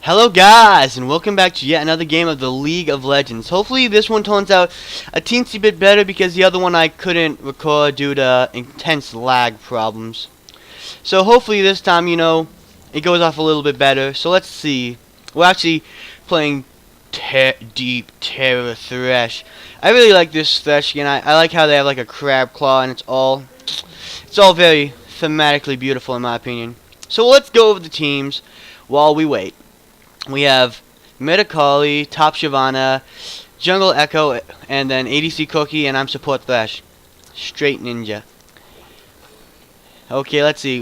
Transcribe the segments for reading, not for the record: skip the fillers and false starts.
Hello guys, and welcome back to yet another game of the League of Legends. Hopefully this one turns out a teensy bit better because the other one I couldn't record due to intense lag problems. So hopefully this time, it goes off a little bit better. So let's see. We're actually playing Deep Terror Thresh. I really like this Thresh skin. I like how they have like a crab claw and it's all very thematically beautiful in my opinion. So let's go over the teams while we wait. We have Medicali, Top Shyvana, Jungle Echo, and then ADC Cookie, and I'm Support Thresh. Straight ninja. Okay, let's see.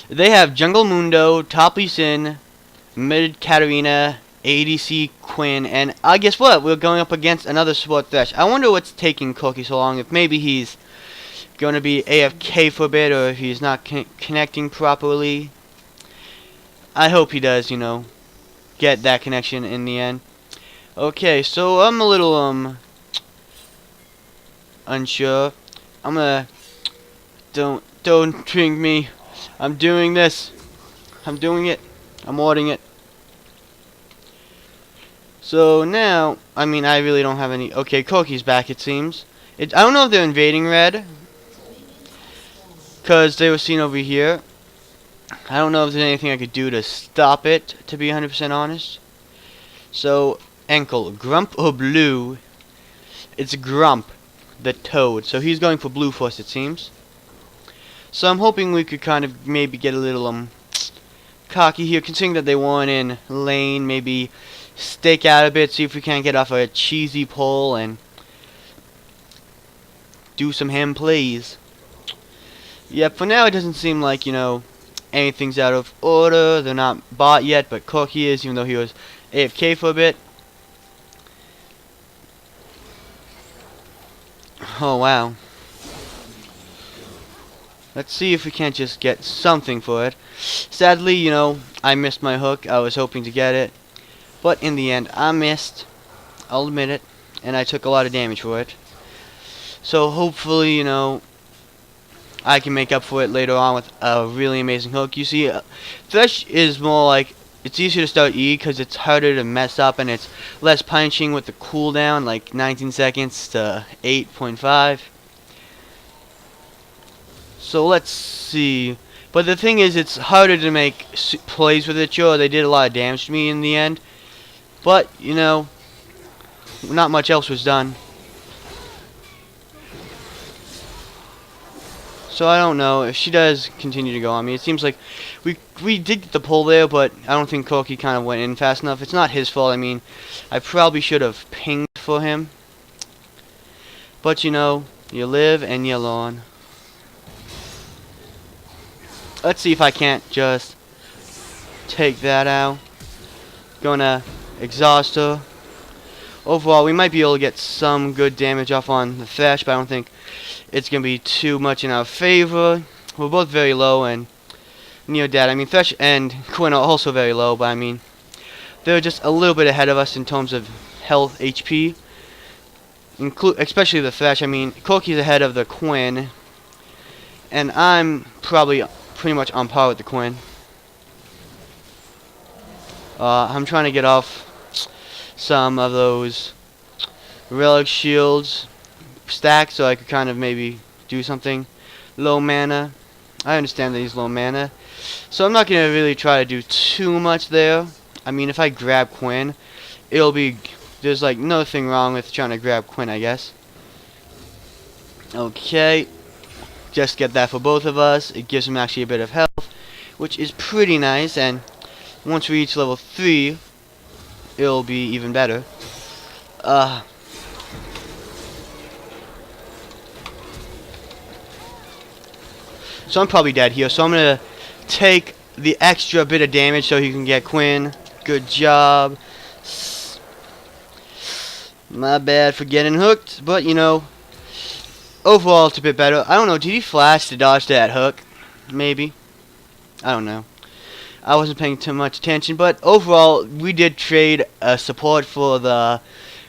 They have Jungle Mundo, Top Lee Sin, Mid Katarina, ADC Quinn, and guess what? We're going up against another Support Thresh. I wonder what's taking Cookie so long. If maybe he's going to be AFK for a bit, or if he's not connecting properly. I hope he does, get that connection in the end. Okay, so I'm a little unsure. Don't drink me. I'm doing this. I'm doing it. I'm ordering it. So now, I really don't have any. Okay, Cookie's back, it seems. I don't know if they're invading red, because they were seen over here. I don't know if there's anything I could do to stop it, to be 100% honest. So, Ankle, Grump or Blue? It's Grump, the toad. So he's going for Blue first, it seems. So I'm hoping we could kind of maybe get a little cocky here, considering that they weren't in lane. Maybe stake out a bit, see if we can't get off a cheesy pull and do some ham plays. Yeah, for now it doesn't seem like, anything's out of order. They're not bought yet, but Cookie is, even though he was AFK for a bit. Oh, wow. Let's see if we can't just get something for it. Sadly, I missed my hook. I was hoping to get it. But in the end, I missed. I'll admit it. And I took a lot of damage for it. So hopefully, I can make up for it later on with a really amazing hook. You see, Thresh is more like, it's easier to start E because it's harder to mess up and it's less punishing with the cooldown, like 19 seconds to 8.5. So let's see. But the thing is, it's harder to make plays with it. Sure, they did a lot of damage to me in the end. But, not much else was done. So I don't know if she does continue to go on me. It seems like we did get the pull there, but I don't think Cookie kind of went in fast enough. It's not his fault. I probably should have pinged for him. But you live and you learn. Let's see if I can't just take that out. Gonna exhaust her. Overall, we might be able to get some good damage off on the Thresh, but I don't think it's going to be too much in our favor. We're both very low and near dead. Thresh and Quinn are also very low, but they're just a little bit ahead of us in terms of health, HP. Especially the Thresh. Cookie's ahead of the Quinn. And I'm probably pretty much on par with the Quinn. I'm trying to get off some of those relic shields stacked so I could kind of maybe do something. Low mana. I understand that he's low mana. So I'm not going to really try to do too much there. If I grab Quinn, there's like nothing wrong with trying to grab Quinn, I guess. Okay. Just get that for both of us. It gives him actually a bit of health, which is pretty nice. And once we reach level 3, it'll be even better. So I'm probably dead here. So I'm going to take the extra bit of damage so he can get Quinn. Good job. My bad for getting hooked. But, overall it's a bit better. I don't know. Did he flash to dodge that hook? Maybe. I don't know. I wasn't paying too much attention. But overall, we did trade support for the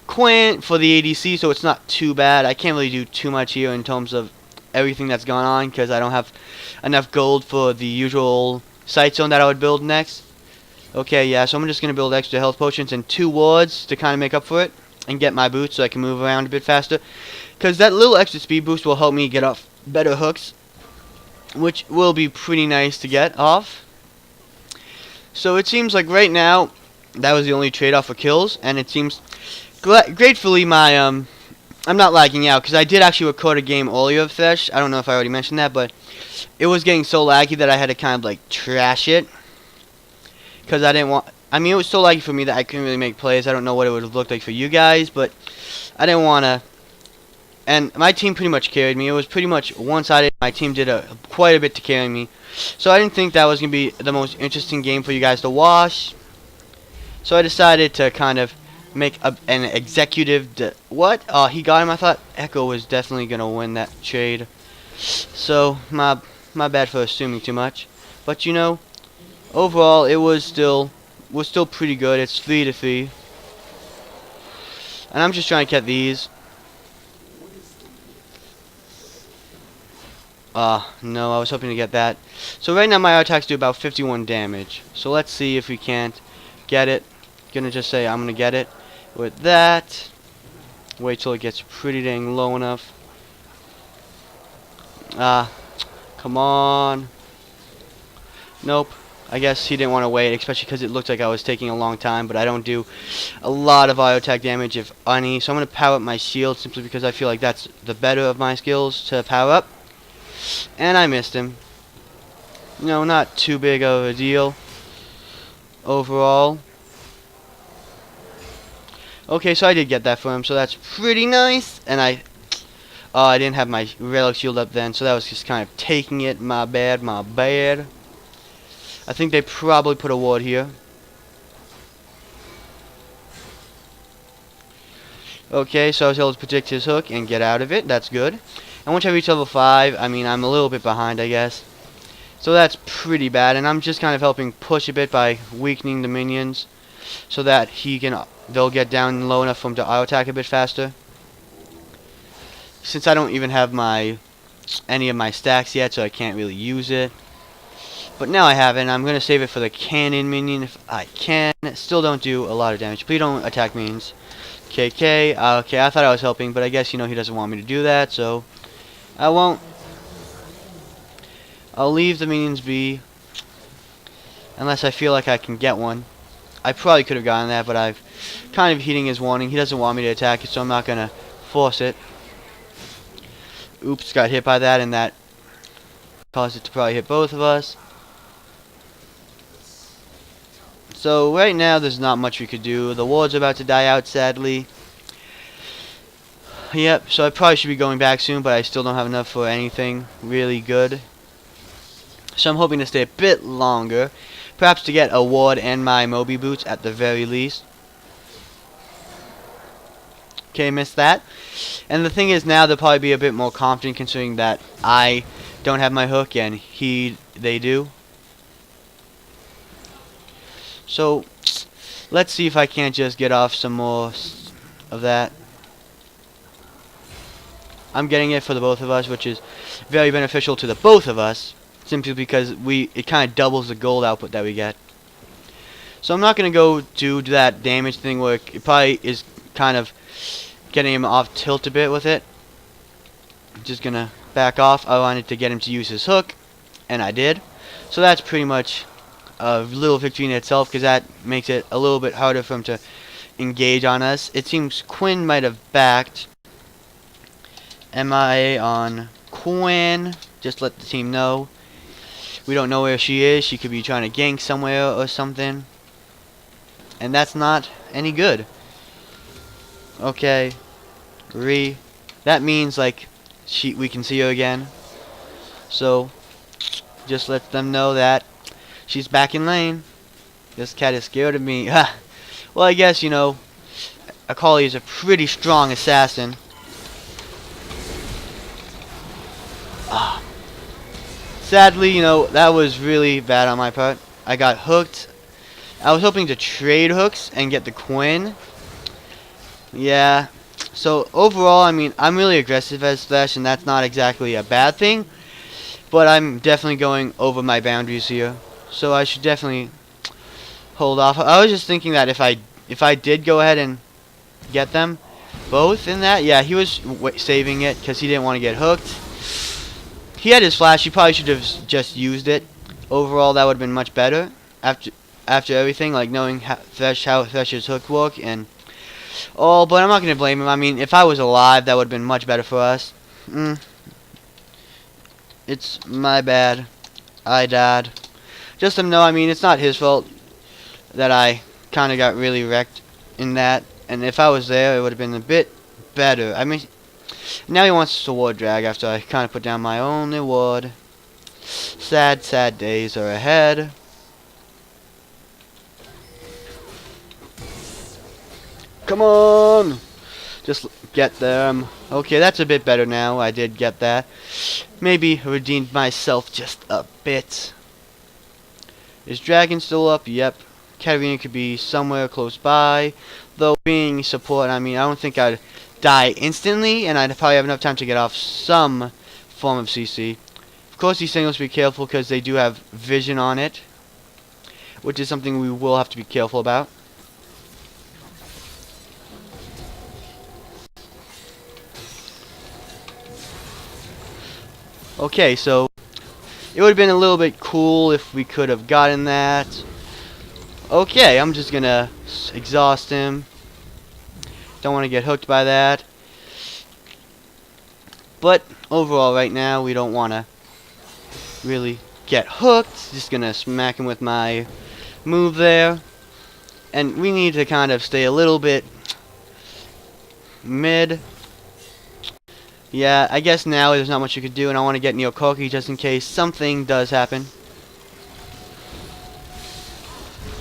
Quinn, for the ADC. So it's not too bad. I can't really do too much here in terms of everything that's gone on because I don't have enough gold for the usual sight zone that I would build next. Okay, yeah, so I'm just going to build extra health potions and 2 wards to kind of make up for it. And get my boots so I can move around a bit faster. Because that little extra speed boost will help me get off better hooks. Which will be pretty nice to get off. So it seems like right now, that was the only trade-off for kills. And it seems, gratefully, my, I'm not lagging out. Because I did actually record a game earlier of Thresh. I don't know if I already mentioned that, but it was getting so laggy that I had to kind of, like, trash it. Because I didn't want... I mean, it was so laggy for me that I couldn't really make plays. I don't know what it would have looked like for you guys, but I didn't want to... And my team pretty much carried me. It was pretty much one-sided. My team did quite a bit to carry me. So I didn't think that was going to be the most interesting game for you guys to watch. So I decided to kind of make an executive... What? Oh, he got him. I thought Echo was definitely going to win that trade. So, my bad for assuming too much. But, you know, overall, it was still pretty good. It's 3-3. And I'm just trying to get these. No, I was hoping to get that. So right now my attacks do about 51 damage. So let's see if we can't get it. Gonna just say I'm gonna get it with that. Wait till it gets pretty dang low enough. Come on. Nope. I guess he didn't want to wait, especially because it looked like I was taking a long time, but I don't do a lot of auto attack damage, if any. So I'm going to power up my shield simply because I feel like that's the better of my skills to power up. And I missed him. No, not too big of a deal overall. Okay, so I did get that for him, so that's pretty nice. And I didn't have my relic shield up then, so that was just kind of taking it. My bad, my bad. I think they probably put a ward here. Okay, so I was able to predict his hook and get out of it. That's good. And once I reach level 5, I mean, I'm a little bit behind, I guess. So that's pretty bad. And I'm just kind of helping push a bit by weakening the minions so that they'll get down low enough for him to auto attack a bit faster. Since I don't even have any of my stacks yet, so I can't really use it. But now I have it, and I'm going to save it for the cannon minion if I can. Still don't do a lot of damage. Please don't attack minions. KK. Okay, I thought I was helping, but I guess, you know, he doesn't want me to do that, so I won't. I'll leave the minions be. Unless I feel like I can get one. I probably could have gotten that, but I've kind of heeding his warning. He doesn't want me to attack it, so I'm not going to force it. Oops, got hit by that, and that caused it to probably hit both of us. So right now there's not much we could do. The ward's about to die out, sadly. Yep, so I probably should be going back soon, but I still don't have enough for anything really good. So I'm hoping to stay a bit longer. Perhaps to get a ward and my Moby boots at the very least. Okay, missed that. And the thing is, now they'll probably be a bit more confident considering that I don't have my hook and they do. So, let's see if I can't just get off some more of that. I'm getting it for the both of us, which is very beneficial to the both of us, simply because it kind of doubles the gold output that we get. So I'm not going to go do that damage thing where it probably is kind of getting him off tilt a bit with it. I'm just going to back off. I wanted to get him to use his hook, and I did. So that's pretty much a little victory in itself, because that makes it a little bit harder for him to engage on us. It seems Quinn might have backed. MIA on Quinn. Just let the team know. We don't know where she is. She could be trying to gank somewhere or something. And that's not any good. Okay. That means, like, we can see her again. So, just let them know that she's back in lane. This cat is scared of me. Well, I guess, you know, Akali is a pretty strong assassin. Sadly, you know, that was really bad on my part. I got hooked. I was hoping to trade hooks and get the Quinn. Yeah. So, overall, I mean, I'm really aggressive as Thresh, and that's not exactly a bad thing. But I'm definitely going over my boundaries here. So I should definitely hold off. I was just thinking that if I did go ahead and get them both in that, yeah, he was saving it because he didn't want to get hooked. He had his flash. He probably should have just used it. Overall, that would have been much better after everything, like knowing how Thresh's hook work and all. But I'm not gonna blame him. I mean, if I was alive, that would have been much better for us. It's my bad. I died. Just to know, I mean, it's not his fault that I kind of got really wrecked in that. And if I was there, it would have been a bit better. I mean, now he wants to ward drag after I kind of put down my only ward. Sad, sad days are ahead. Come on! Just get them. Okay, that's a bit better now. I did get that. Maybe redeemed myself just a bit. Is Dragon still up? Yep. Katarina could be somewhere close by. Though being support, I mean, I don't think I'd die instantly, and I'd probably have enough time to get off some form of CC. Of course, these things must be careful because they do have vision on it, which is something we will have to be careful about. Okay, so it would have been a little bit cool if we could have gotten that. Okay, I'm just gonna exhaust him. Don't want to get hooked by that. But overall, right now, we don't want to really get hooked. Just gonna smack him with my move there. And we need to kind of stay a little bit mid. Yeah, I guess now there's not much you could do, and I want to get Neo Koki just in case something does happen.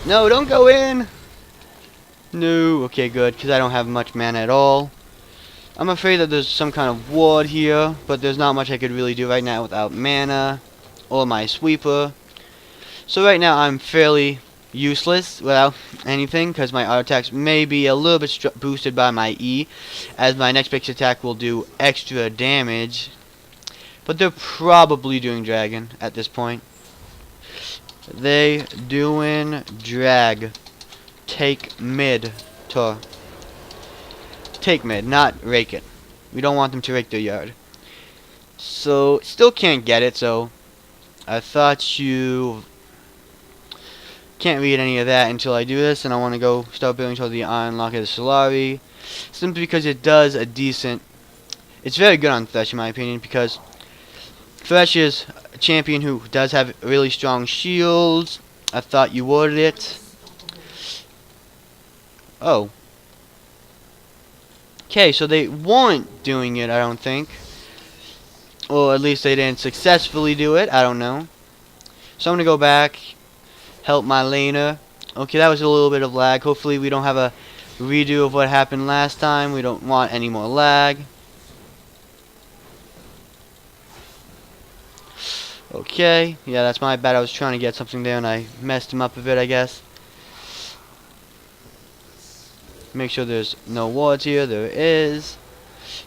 No, don't go in! No, okay, good, because I don't have much mana at all. I'm afraid that there's some kind of ward here, but there's not much I could really do right now without mana or my sweeper. So right now I'm fairly useless without anything, because my auto attacks may be a little bit boosted by my E, as my next big attack will do extra damage. But they're probably doing dragon at this point. They doing drag. Take mid. Take mid, not rake it. We don't want them to rake their yard. So still can't get it, so I thought you can't read any of that until I do this, and I want to go start building toward the Iron Lock of the Solari, simply because it does a decent. It's very good on Thresh in my opinion, because Thresh is a champion who does have really strong shields. I thought you worded it. Oh. Okay, so they weren't doing it, I don't think. Or at least they didn't successfully do it, I don't know. So I'm going to go back, help my laner. Okay, that was a little bit of lag. Hopefully we don't have a redo of what happened last time. We don't want any more lag. Okay, yeah, that's my bad. I was trying to get something there and I messed him up a bit, I guess. Make sure there's no wards here. There is.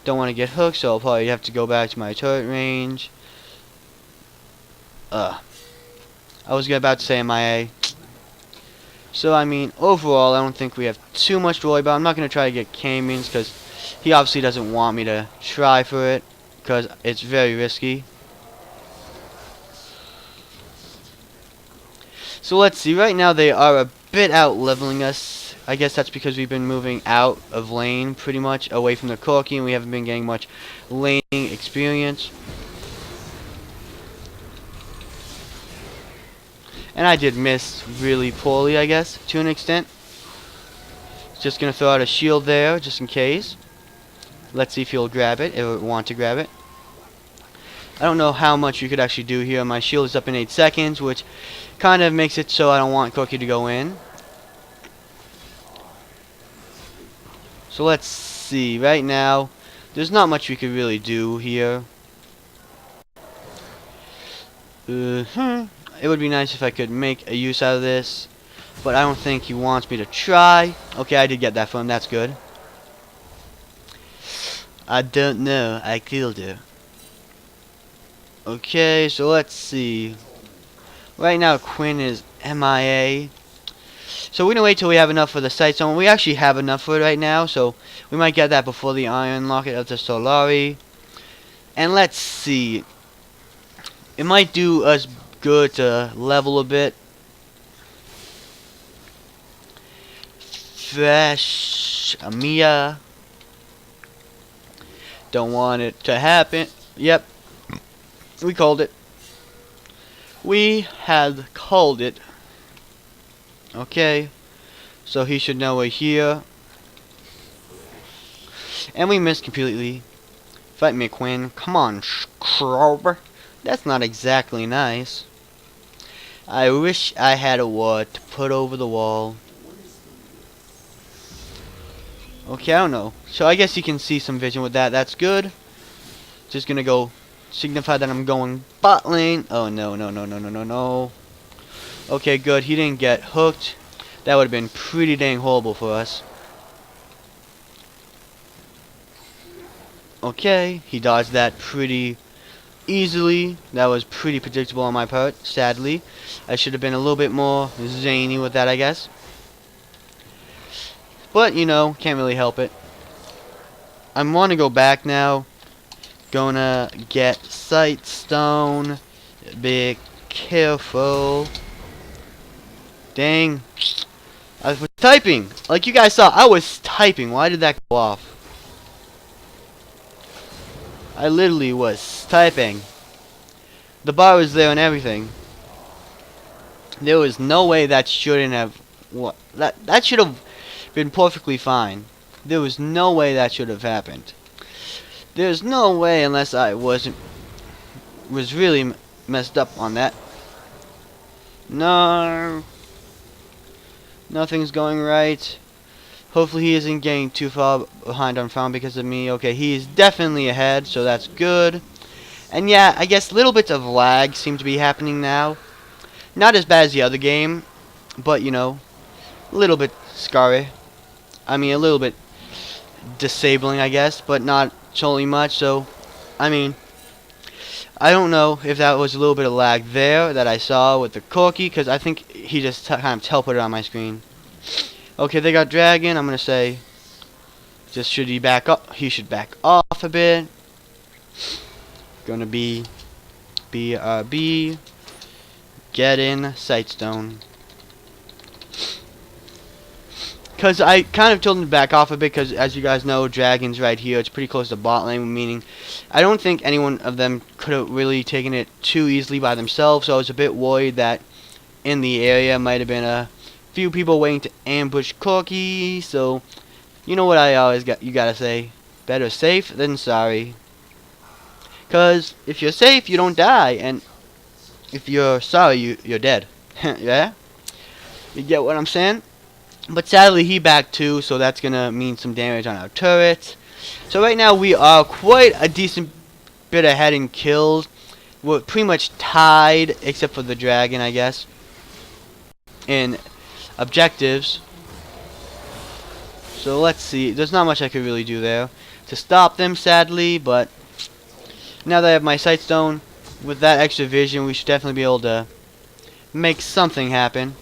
Don't want to get hooked, so I'll probably have to go back to my turret range. I was about to say MIA. So, I mean, overall, I don't think we have too much to worry about. I'm not going to try to get K-Means, because he obviously doesn't want me to try for it, because it's very risky. So, let's see. Right now, they are a bit out-leveling us. I guess that's because we've been moving out of lane, pretty much, away from the Corki, and we haven't been getting much laning experience. And I did miss really poorly, I guess, to an extent. Just going to throw out a shield there, just in case. Let's see if he'll grab it, if he want to grab it. I don't know how much you could actually do here. My shield is up in 8 seconds, which kind of makes it so I don't want Corki to go in. So let's see. Right now, there's not much we could really do here. It would be nice if I could make a use out of this, but I don't think he wants me to try. Okay, I did get that from him. That's good. I don't know. I killed her. Okay, so let's see. Right now, Quinn is MIA. So we're gonna wait till we have enough for the sight zone. We actually have enough for it right now, so we might get that before the iron locket of the Solari. And let's see. It might do us good to level a bit. Thresh, Amia. Don't want it to happen. Yep. We called it. We had called it. Okay. So he should know we're here. And we missed completely. Fight me, Quinn. Come on, Schrober. That's not exactly nice. I wish I had a ward to put over the wall. Okay, I don't know. So I guess you can see some vision with that. That's good. Just gonna go signify that I'm going bot lane. Oh, no, no, no, no, no, no, no. Okay, good. He didn't get hooked. That would have been pretty dang horrible for us. Okay, he dodged that pretty easily. That was pretty predictable on my part, sadly. I should have been a little bit more zany with that, I guess. But, you know, can't really help it. I want to go back now. Gonna get sight stone. Be careful. Dang. I was typing. Like you guys saw, I was typing. Why did that go off? I literally was typing. The bar was there and everything. There was no way that shouldn't have... What? That should have been perfectly fine. There was no way that should have happened. There's no way unless I was really messed up on that. No. Nothing's going right. Hopefully he isn't getting too far behind on farm because of me. Okay, he's definitely ahead, so that's good. And yeah, I guess little bits of lag seem to be happening now. Not as bad as the other game, but you know, a little bit scary. I mean, a little bit disabling, I guess, but not totally much. So, I mean, I don't know if that was a little bit of lag there that I saw with the corky, because I think he just kind of teleported on my screen. Okay, they got dragon. I'm gonna say, just should he back up? He should back off a bit. Gonna be BRB. Get in Sightstone. Because I kind of told him to back off a bit because, as you guys know, Dragon's right here. It's pretty close to bot lane, meaning I don't think any one of them could have really taken it too easily by themselves. So I was a bit worried that in the area might have been a few people waiting to ambush Corky. So, you know what I always you gotta say. Better safe than sorry. Because if you're safe, you don't die. And if you're sorry, you're dead. Yeah? You get what I'm saying? But sadly, he backed too, so that's going to mean some damage on our turret. So right now, we are quite a decent bit ahead in kills. We're pretty much tied, except for the dragon, I guess, in objectives. So let's see. There's not much I could really do there to stop them, sadly, but now that I have my sightstone, with that extra vision, we should definitely be able to make something happen.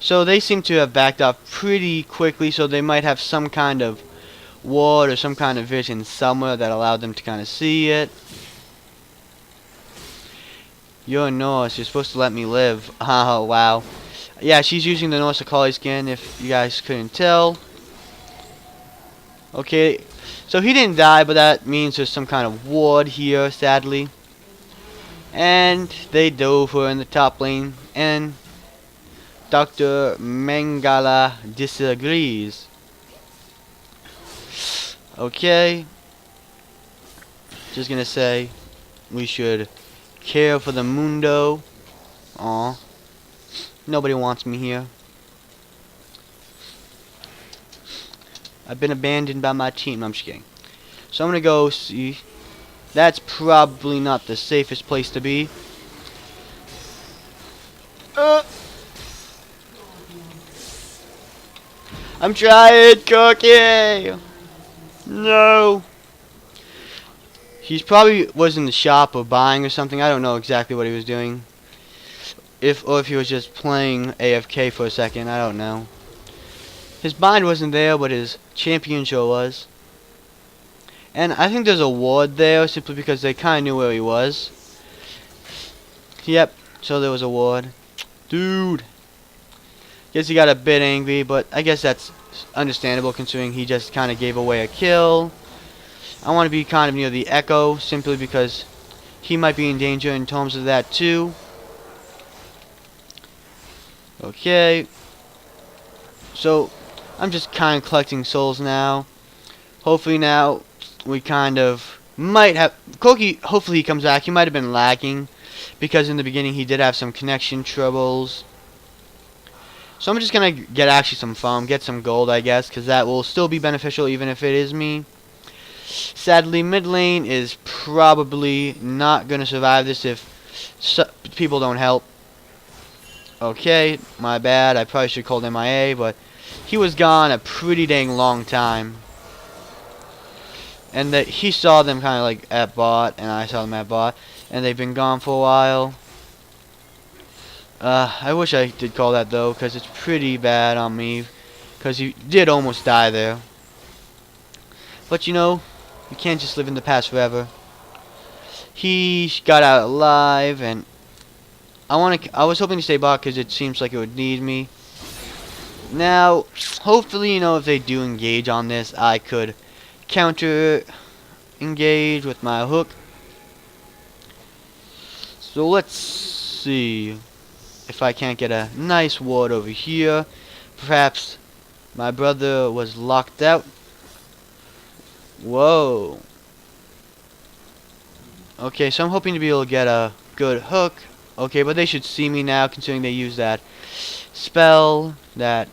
So they seem to have backed off pretty quickly, so they might have some kind of ward or some kind of vision somewhere that allowed them to kind of see it. You're Norse, you're supposed to let me live. Oh, wow. Yeah, she's using the Norse Akali skin, if you guys couldn't tell. Okay, so he didn't die, but that means there's some kind of ward here, sadly. And they dove her in the top lane, and Dr. Mangala disagrees. Okay. Just gonna say we should care for the Mundo. Aw. Nobody wants me here. I've been abandoned by my team. I'm just kidding. So I'm gonna go see. That's probably not the safest place to be. I'm trying, Cookie! No! He's probably was in the shop or buying or something. I don't know exactly what he was doing. or if he was just playing AFK for a second, I don't know. His bind wasn't there, but his champion sure was. And I think there's a ward there simply because they kind of knew where he was. Yep, so there was a ward. Dude. Guess he got a bit angry, but I guess that's understandable considering he just kind of gave away a kill. I want to be kind of near the Echo simply because he might be in danger in terms of that too. Okay. So, I'm just kind of collecting souls now. Hopefully now we kind of might have... Corky, hopefully he comes back. He might have been lagging because in the beginning he did have some connection troubles. So I'm just going to get actually some farm, get some gold I guess, because that will still be beneficial even if it is me. Sadly, mid lane is probably not going to survive this if people don't help. Okay, my bad. I probably should have called MIA, but he was gone a pretty dang long time. And that he saw them kind of like at bot, and I saw them at bot, and they've been gone for a while. I wish I did call that though, because it's pretty bad on me, because he did almost die there. But you know, you can't just live in the past forever. He got out alive, and I was hoping to stay bot because it seems like it would need me. Now, hopefully, you know, if they do engage on this, I could counter engage with my hook. So let's see if I can't get a nice ward over here. Perhaps my brother was locked out. Whoa. Okay, so I'm hoping to be able to get a good hook. Okay, but they should see me now considering they use that spell, that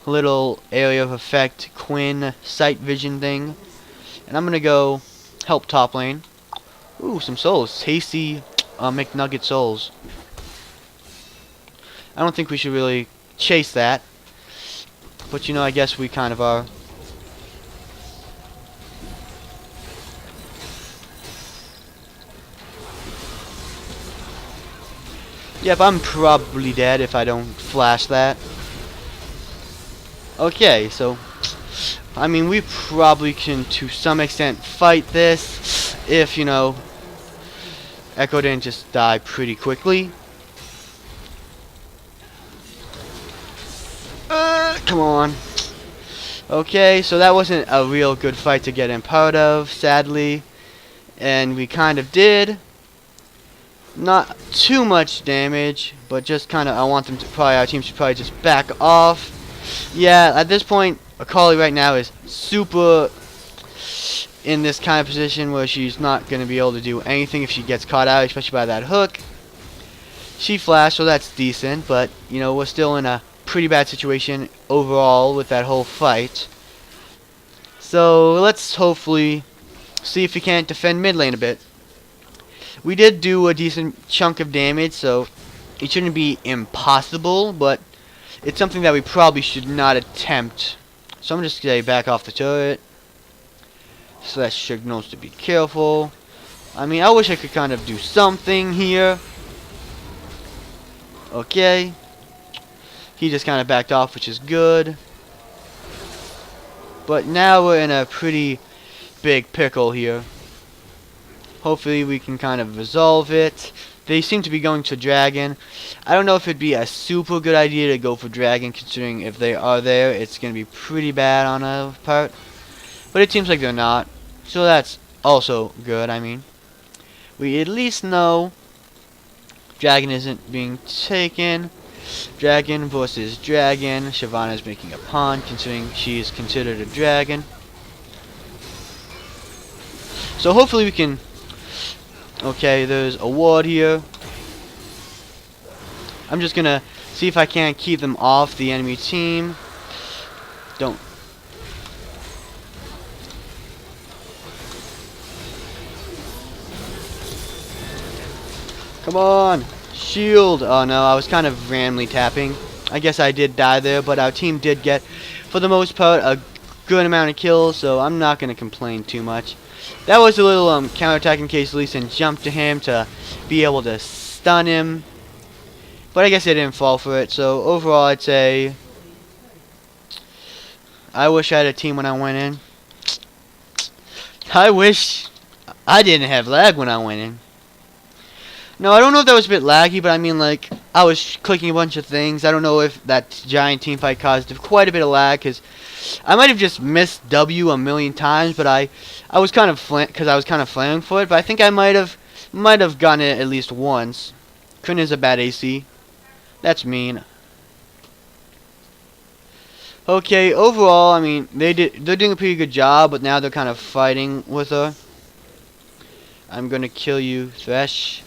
little area of effect Quinn sight vision thing. And I'm gonna go help top lane. Ooh, some souls. Tasty McNugget souls. I don't think we should really chase that. But you know, I guess we kind of are. Yep, I'm probably dead if I don't flash that. Okay, so I mean, we probably can to some extent fight this if, you know, Echo didn't just die pretty quickly. Come on. Okay, so that wasn't a real good fight to get in part of, sadly. And we kind of did. Not too much damage, but just kind of, I want them to probably, our team should probably just back off. Yeah, at this point, Akali right now is super in this kind of position where she's not going to be able to do anything if she gets caught out, especially by that hook. She flashed, so that's decent, but, you know, we're still in a pretty bad situation overall with that whole fight. So, let's hopefully see if we can't defend mid lane a bit. We did do a decent chunk of damage, so it shouldn't be impossible, but it's something that we probably should not attempt. So I'm just going to back off the turret. Thresh signals to be careful. I mean, I wish I could kind of do something here. Okay. He just kind of backed off, which is good. But now we're in a pretty big pickle here. Hopefully we can kind of resolve it. They seem to be going to Dragon. I don't know if it'd be a super good idea to go for Dragon, considering if they are there, it's going to be pretty bad on our part. But it seems like they're not. So that's also good, I mean. We at least know Dragon isn't being taken. Dragon versus Dragon. Shyvana's making a pawn, considering she is considered a dragon. So hopefully we can... Okay, there's a ward here. I'm just gonna see if I can't keep them off the enemy team. Don't. Come on! Shield! Oh no, I was kind of randomly tapping. I guess I did die there, but our team did get, for the most part, a good amount of kills, so I'm not gonna complain too much. That was a little counterattack in case Lee Sin jumped to him to be able to stun him. But I guess they didn't fall for it. So overall, I'd say I wish I had a team when I went in. I wish I didn't have lag when I went in. No, I don't know if that was a bit laggy, but I mean, like, I was clicking a bunch of things. I don't know if that giant team fight caused quite a bit of lag, because I might have just missed W a million times, but I was kind of flaring for it, but I think I might have gotten it at least once. Couldn't is a bad AC. That's mean. Okay, overall, I mean, they're doing a pretty good job, but now they're kind of fighting with her. I'm gonna kill you, Thresh.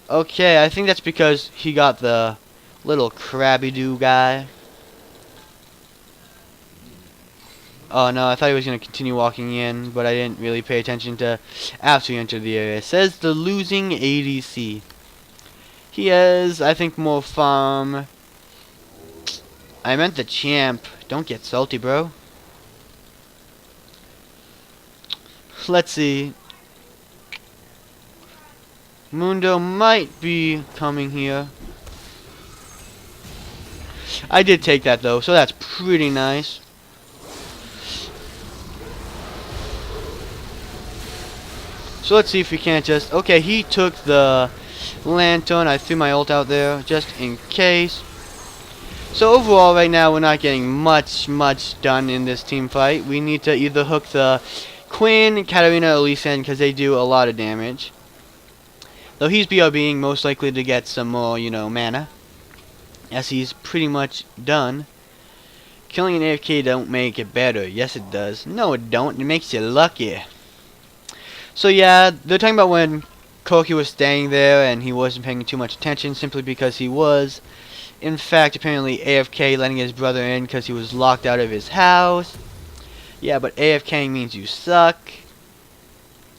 Okay, I think that's because he got the little crabby-doo guy. Oh no, I thought he was going to continue walking in, but I didn't really pay attention to after he entered the area. It says the losing ADC. He has, I think, more farm. I meant the champ. Don't get salty, bro. Let's see. Mundo might be coming here. I did take that though, so that's pretty nice. So let's see if we can't just... Okay, he took the lantern. I threw my ult out there just in case. So overall, right now, we're not getting much done in this team fight. We need to either hook the Quinn, Katarina, or Lee Sin, because they do a lot of damage. Though he's BRBing, most likely to get some more, you know, mana. As he's pretty much done. Killing an AFK don't make it better. Yes, it does. No, it don't. It makes you lucky. So yeah, they're talking about when Koki was staying there and he wasn't paying too much attention simply because he was, in fact, apparently AFK, letting his brother in because he was locked out of his house. Yeah, but AFK means you suck.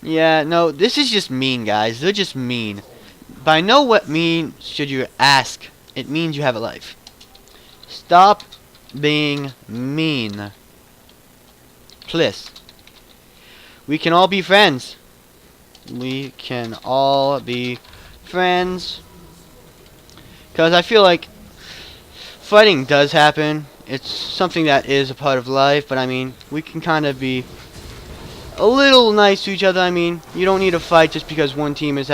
Yeah, no, this is just mean, guys. They're just mean. By no what mean should you ask. It means you have a life. Stop being mean. Please. We can all be friends. We can all be friends. Because I feel like fighting does happen. It's something that is a part of life. But I mean, we can kind of be a little nice to each other. I mean, you don't need to fight just because one team is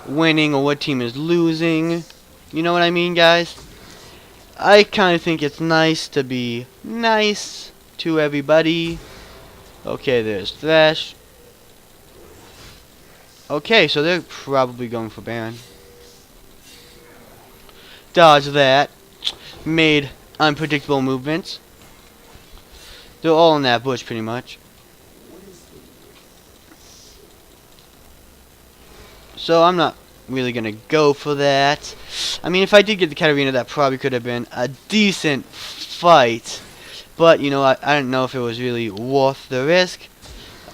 winning or one team is losing. You know what I mean, guys? I kind of think it's nice to be nice to everybody. Okay, there's Thresh. Okay, so they're probably going for Baron. Dodge that. Made unpredictable movements. They're all in that bush pretty much. So I'm not really going to go for that. I mean, if I did get the Katarina, that probably could have been a decent fight. But, you know, I don't know if it was really worth the risk.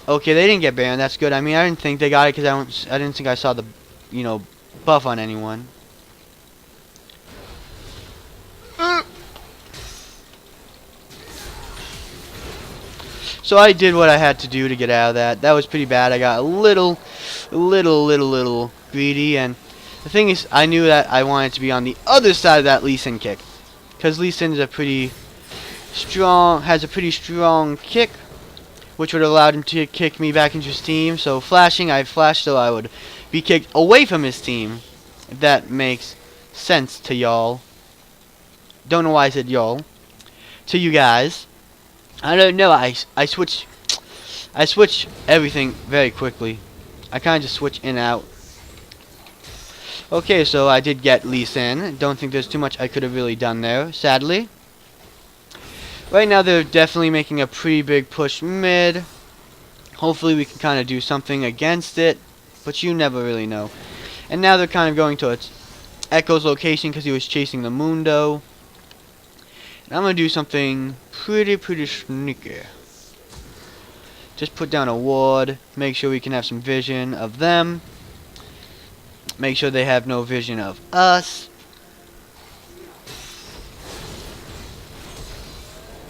Okay, they didn't get Baron. That's good. I mean, I didn't think they got it because I didn't think I saw the, you know, buff on anyone. So I did what I had to do to get out of that. That was pretty bad. I got a little greedy. And the thing is, I knew that I wanted to be on the other side of that Lee Sin kick. Because Lee Sin is has a pretty strong kick, which would have allowed him to kick me back into his team. So flashing, I flashed so I would be kicked away from his team. If that makes sense to y'all. Don't know why I said y'all. To you guys. I don't know, I switch everything very quickly. I kind of just switch in and out. Okay, so I did get Lee Sin. Don't think there's too much I could have really done there, sadly. Right now they're definitely making a pretty big push mid. Hopefully we can kind of do something against it, but you never really know. And now they're kind of going towards Echo's location because he was chasing the Mundo. And I'm going to do something pretty sneaky. Just put down a ward, make sure we can have some vision of them. Make sure they have no vision of us.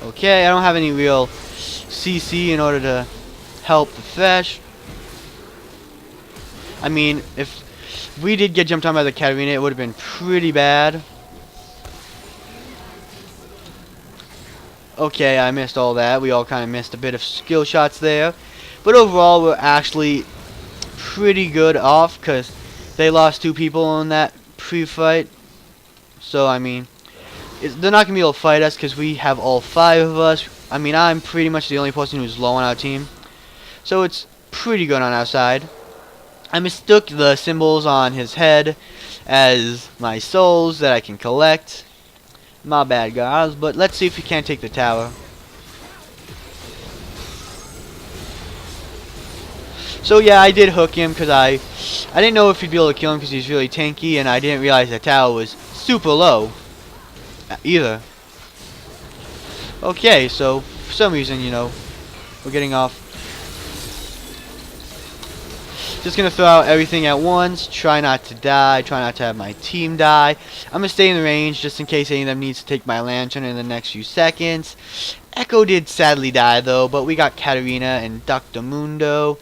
Okay, I don't have any real CC in order to help the Thresh. I mean, if If we did get jumped on by the Katarina, it would have been pretty bad. Okay, I missed all that. We all kind of missed a bit of skill shots there. But overall, we're actually pretty good off because they lost 2 people in that pre-fight. So, I mean, they're not going to be able to fight us because we have all 5 of us. I mean, I'm pretty much the only person who's low on our team. So it's pretty good on our side. I mistook the symbols on his head as my souls that I can collect. My bad, guys. But let's see if we can't take the tower. So yeah, I did hook him because I didn't know if he'd be able to kill him because he's really tanky, and I didn't realize the tower was super low either. Okay, so for some reason, you know, we're getting off. Just gonna throw out everything at once. Try not to die. Try not to have my team die. I'm gonna stay in the range just in case any of them needs to take my lantern in the next few seconds. Echo did sadly die though, but we got Katarina and Dr. Mundo.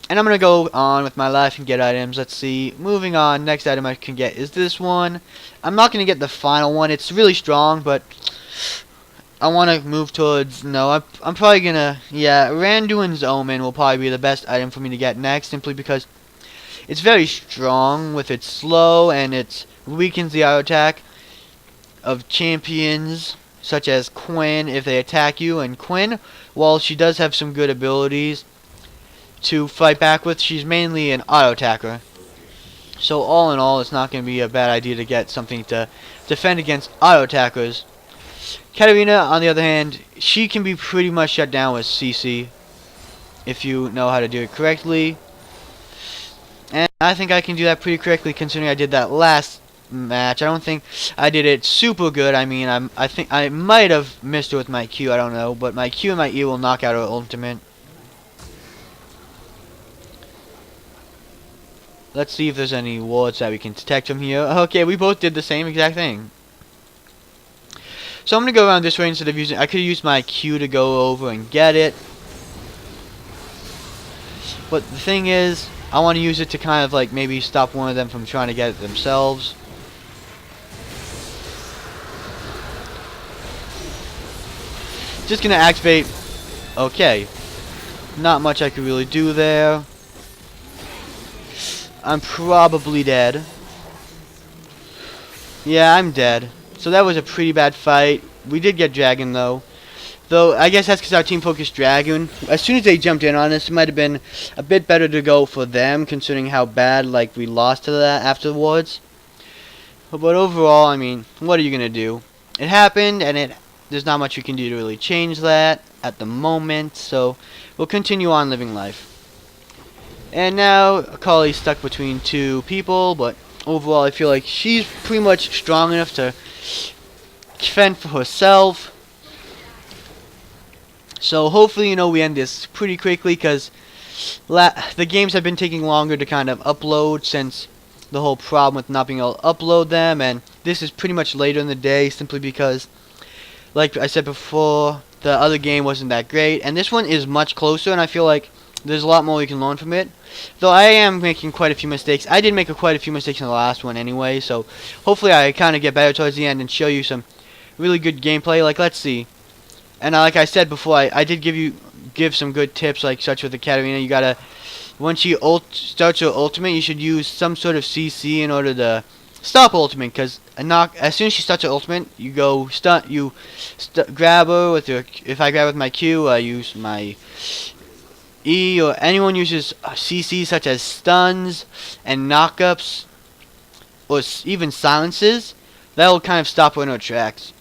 And I'm gonna go on with my life and get items. Let's see. Moving on. Next item I can get is this one. I'm not gonna get the final one. It's really strong, but I want to move towards, no, I'm probably going to, yeah, Randuin's Omen will probably be the best item for me to get next, simply because it's very strong with its slow, and it weakens the auto attack of champions, such as Quinn, if they attack you. And Quinn, while she does have some good abilities to fight back with, she's mainly an auto attacker. So all in all, it's not going to be a bad idea to get something to defend against auto attackers. Katarina, on the other hand, she can be pretty much shut down with CC if you know how to do it correctly. And I think I can do that pretty correctly considering I did that last match. I don't think I did it super good. I mean, I think I might have missed her with my Q, I don't know. But my Q and my E will knock out her ultimate. Let's see if there's any wards that we can detect from here. Okay, we both did the same exact thing. So I'm going to go around this way instead of using... I could use my Q to go over and get it. But the thing is, I want to use it to kind of like maybe stop one of them from trying to get it themselves. Just going to activate... Okay. Not much I could really do there. I'm probably dead. Yeah, I'm dead. So that was a pretty bad fight. We did get Dragon though. Though I guess that's because our team focused Dragon. As soon as they jumped in on us, it might have been a bit better to go for them, considering how bad like we lost to that afterwards. But overall, I mean, what are you gonna do? It happened, and there's not much you can do to really change that at the moment. So we'll continue on living life. And now Akali's stuck between 2 people, but overall I feel like she's pretty much strong enough to fend for herself. So hopefully, you know, we end this pretty quickly, because the games have been taking longer to kind of upload since the whole problem with not being able to upload them, and this is pretty much later in the day simply because, like I said before, the other game wasn't that great, and this one is much closer, and I feel like there's a lot more we can learn from it. Though I am making quite a few mistakes. I did make quite a few mistakes in the last one anyway, so hopefully I kind of get better towards the end and show you some really good gameplay. Like, let's see. And like I said before, I did give some good tips, like such with the Katarina. You gotta, once she starts her ultimate, you should use some sort of CC in order to stop ultimate. Because as soon as she starts her ultimate, you go grab her with your. If I grab with my Q, I use my E, or anyone uses CC such as stuns and knockups or even silences. That'll kind of stop her in her tracks.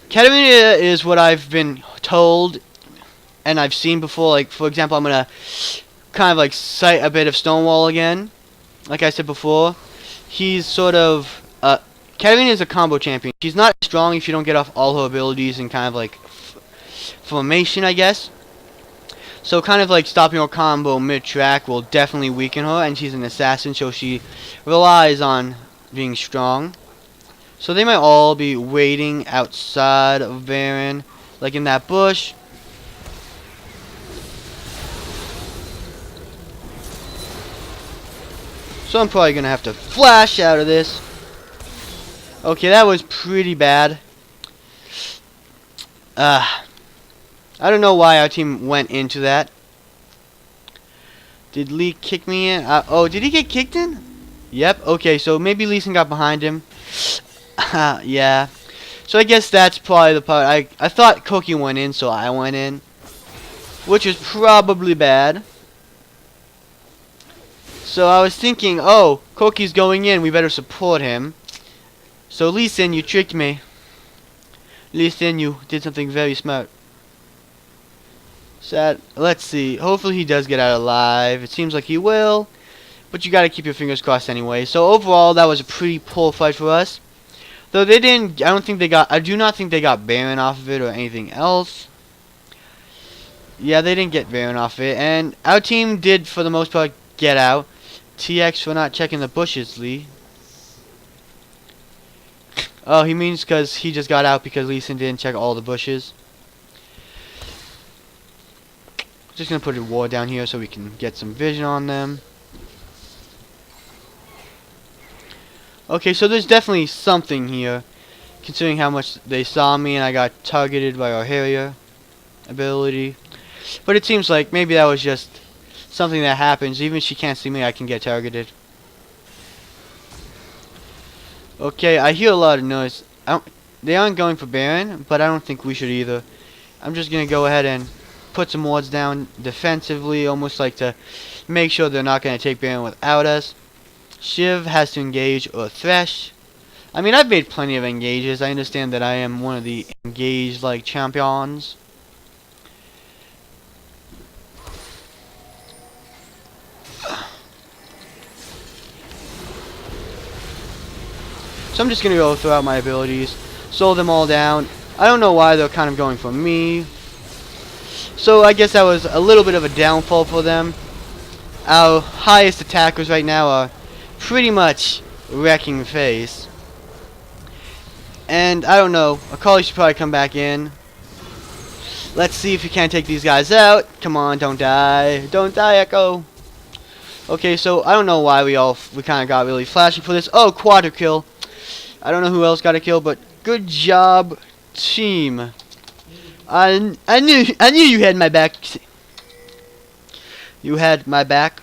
Katarina is what I've been told and I've seen before. Like, for example, I'm going to kind of like cite a bit of Stonewall again. Like I said before, he's sort of... Katarina is a combo champion. She's not strong if you don't get off all her abilities in kind of like formation, I guess. So kind of like stopping her combo mid-track will definitely weaken her, and she's an assassin, so she relies on being strong. So they might all be waiting outside of Baron, like in that bush. So I'm probably gonna have to flash out of this. Okay, that was pretty bad. I don't know why our team went into that. Did Lee kick me in? Oh, did he get kicked in? Yep, okay, so maybe Lee Sin got behind him. Yeah. So I guess that's probably the part. I thought Koki went in, so I went in. Which is probably bad. So I was thinking, oh, Koki's going in, we better support him. So Lee Sin, you tricked me. Lee Sin, you did something very smart. Sad. Let's see. Hopefully he does get out alive. It seems like he will. But you gotta keep your fingers crossed anyway. So overall, that was a pretty poor fight for us. Though they didn't, I do not think they got Baron off of it or anything else. Yeah, they didn't get Baron off of it. And our team did, for the most part, get out. TX for not checking the bushes, Lee. Oh, he means because he just got out because Lee Sin didn't check all the bushes. Just gonna put a ward down here so we can get some vision on them. Okay, so there's definitely something here, considering how much they saw me and I got targeted by our Harrier ability. But it seems like maybe that was just something that happens. Even if she can't see me, I can get targeted. Okay, I hear a lot of noise. They aren't going for Baron, but I don't think we should either. I'm just gonna go ahead and put some wards down defensively, almost like to make sure they're not gonna take Baron without us. Shiv has to engage or Thresh. I mean, I've made plenty of engages. I understand that I am one of the engage-like champions. So I'm just going to go throw out my abilities, slow them all down. I don't know why they're kind of going for me. So I guess that was a little bit of a downfall for them. Our highest attackers right now are pretty much wrecking face. And I don't know, Akali should probably come back in. Let's see if we can't take these guys out. Come on, don't die. Don't die, Echo. Okay, so I don't know why we kind of got really flashy for this. Oh, quadra kill. I don't know who else got a kill, but good job, team. I knew you had my back. You had my back.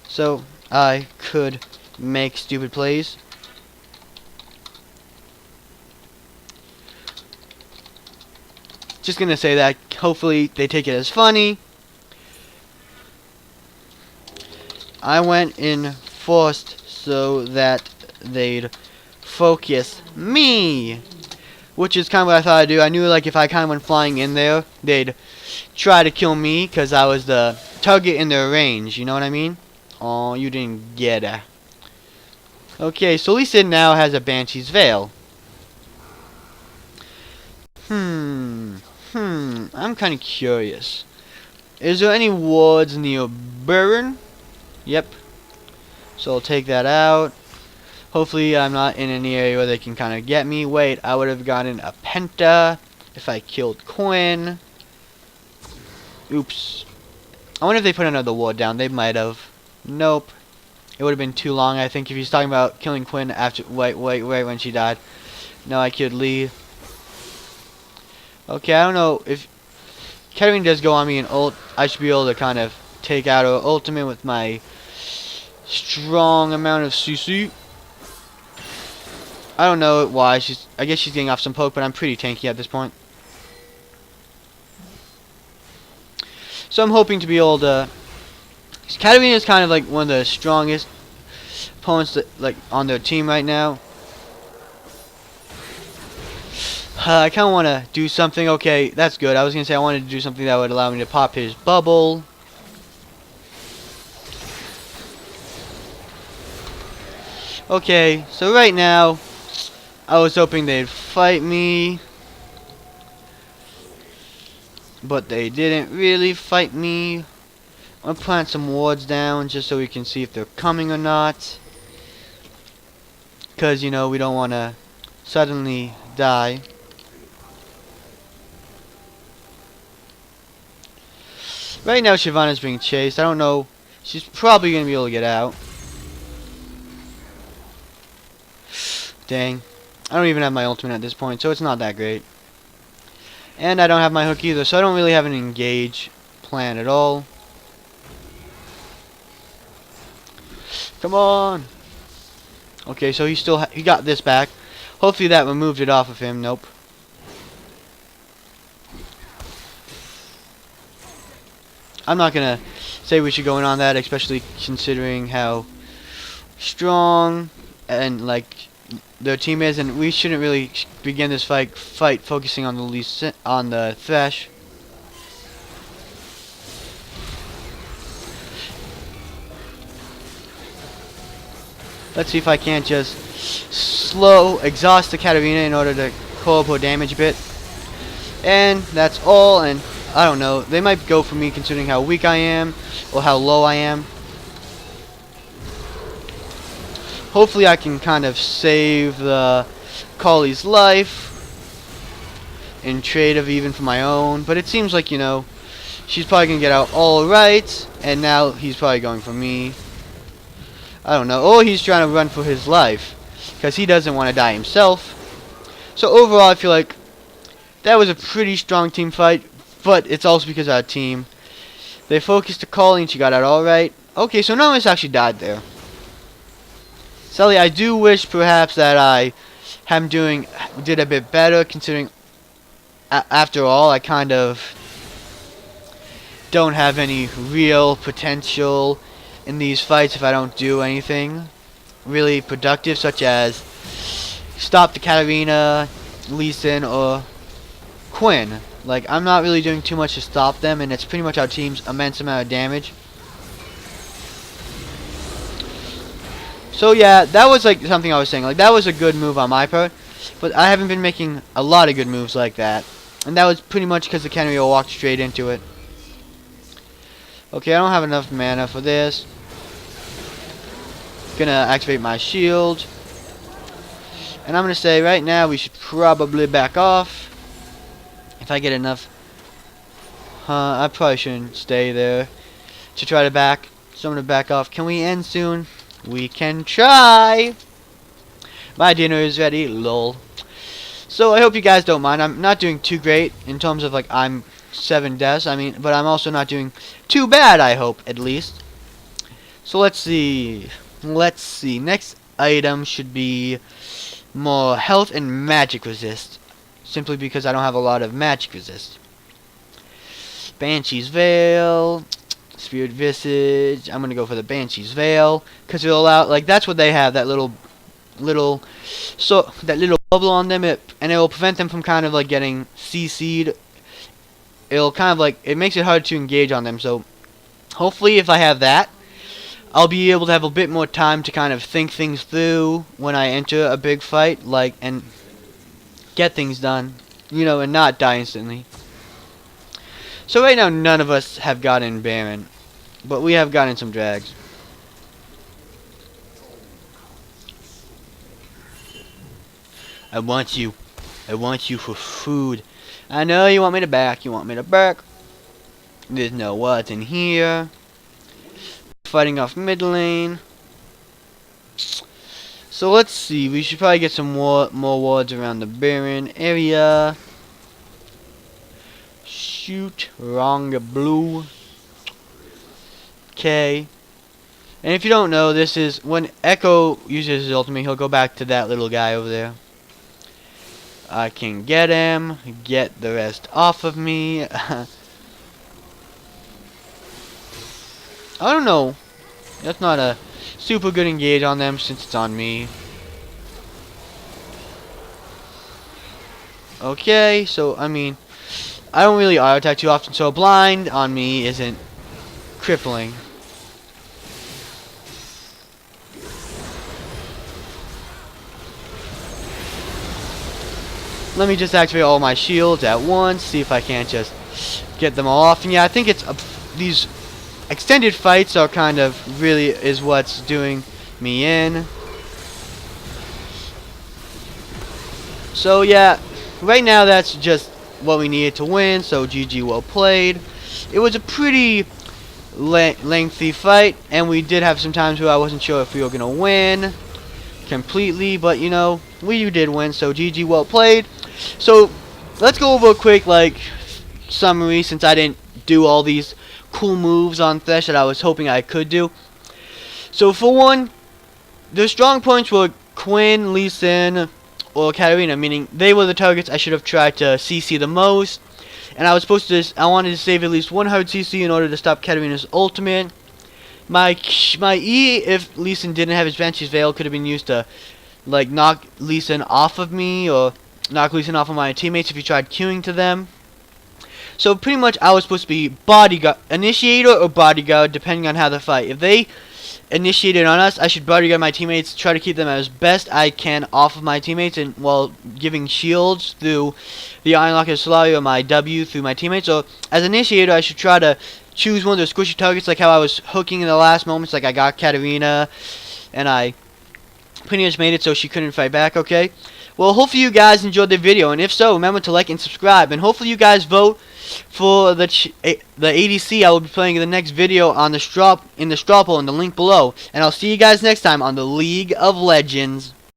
So I could make stupid plays. Just gonna say that hopefully they take it as funny. I went in first so that they'd focus me, which is kind of what I thought I'd do. I knew like if I kind of went flying in there, they'd try to kill me because I was the target in their range. You know what I mean? Oh, you didn't get it. Okay, so Lee Sin now has a Banshee's Veil. I'm kind of curious. Is there any wards near Baron? Yep. So I'll take that out. Hopefully I'm not in any area where they can kind of get me. Wait, I would have gotten a Penta if I killed Quinn. Oops. I wonder if they put another ward down. They might have. Nope. It would have been too long, I think, if he's talking about killing Quinn after wait when she died. No, I killed Lee. Okay, I don't know if Kettering does go on me and ult. I should be able to kind of take out her ultimate with my strong amount of CC. I don't know why I guess she's getting off some poke, but I'm pretty tanky at this point. So I'm hoping to be able to. Katarina is kind of like one of the strongest opponents that, like, on their team right now. I kind of want to do something. Okay, that's good. I was going to say I wanted to do something that would allow me to pop his bubble. Okay, so right now, I was hoping they'd fight me. But they didn't really fight me. I'm going to plant some wards down just so we can see if they're coming or not. Because, you know, we don't want to suddenly die. Right now, Shyvana's being chased. I don't know She's probably going to be able to get out. Dang. I don't even have my ultimate at this point, so it's not that great. And I don't have my hook either, so I don't really have an engage plan at all. Come on. Okay, so he got this back. Hopefully that removed it off of him. Nope. I'm not gonna say we should go in on that, especially considering how strong and like their team is, and we shouldn't really begin this fight focusing on the Thresh. Let's see if I can't just exhaust the Katarina in order to call her damage a bit. And that's all, and I don't know. They might go for me considering how weak I am or how low I am. Hopefully I can kind of save the Collie's life in trade of even for my own. But it seems like, you know, she's probably going to get out alright. And now he's probably going for me. I don't know. Oh, he's trying to run for his life because he doesn't want to die himself. So overall, I feel like that was a pretty strong team fight. But it's also because of our team. They focused the Collie and she got out alright. Okay, so none of us actually died there. Sally, I do wish perhaps that I did a bit better, considering after all I kind of don't have any real potential in these fights if I don't do anything really productive, such as stop the Katarina, Lee Sin, or Quinn. Like, I'm not really doing too much to stop them, and it's pretty much our team's immense amount of damage. So yeah, that was like something I was saying. Like, that was a good move on my part, but I haven't been making a lot of good moves like that, and that was pretty much because the Kenrio walked straight into it. Okay, I don't have enough mana for this. Gonna activate my shield, and I'm gonna say right now we should probably back off if I get enough. I probably shouldn't stay there to try to back, so I'm gonna back off. Can we end soon? We can try. My dinner is ready, lol. So I hope you guys don't mind. I'm not doing too great in terms of like I'm 7 deaths. I mean, but I'm also not doing too bad, I hope, at least. So let's see. Next item should be more health and magic resist. Simply because I don't have a lot of magic resist. Banshee's Veil. Spirit Visage. I'm gonna go for the Banshee's Veil because it'll allow, like, that's what they have, that little bubble on them, and it will prevent them from kind of like getting CC'd. It'll kind of like, it makes it hard to engage on them. So hopefully if I have that, I'll be able to have a bit more time to kind of think things through when I enter a big fight, like, and get things done, you know, and not die instantly. So right now none of us have gotten Baron, but we have gotten some drags. I want you for food. I know you want me to back. There's no words in here. Fighting off mid lane. So let's see. We should probably get some more wards around the Baron area. Shoot. Wrong blue. Okay. And if you don't know, this is when Echo uses his ultimate, he'll go back to that little guy over there. I can get him, get the rest off of me. I don't know. That's not a super good engage on them since it's on me. Okay, so I mean, I don't really auto attack too often, so a blind on me isn't crippling. Let me just activate all my shields at once, see if I can't just get them all off. And yeah, I think it's these extended fights are kind of really is what's doing me in. So yeah, right now that's just what we needed to win, so GG, well played. It was a pretty lengthy fight, and we did have some times where I wasn't sure if we were gonna win completely, but you know, we did win, so GG, well played. So let's go over a quick like summary, since I didn't do all these cool moves on Thresh that I was hoping I could do. So for one, the strong points were Quinn, Lee Sin, or Katarina, meaning they were the targets I should have tried to CC the most. And I wanted to save at least 100 CC in order to stop Katarina's ultimate. My E, if Lee Sin didn't have his Banshee's Veil, could have been used to like knock Lee Sin off of me, or knock Lee Sin off of my teammates if you tried queuing to them. So pretty much I was supposed to be bodyguard, initiator or bodyguard, depending on how they fight. If they initiated on us, I should bodyguard my teammates, try to keep them as best I can off of my teammates, and while giving shields through the Iron Lock of Solari or my W through my teammates. So as initiator, I should try to choose one of those squishy targets, like how I was hooking in the last moments, like I got Katarina, and I pretty much made it so she couldn't fight back, okay? Well, hopefully you guys enjoyed the video, and if so, remember to like and subscribe, and hopefully you guys vote for the ADC I will be playing in the next video on the straw poll in the link below, and I'll see you guys next time on the League of Legends.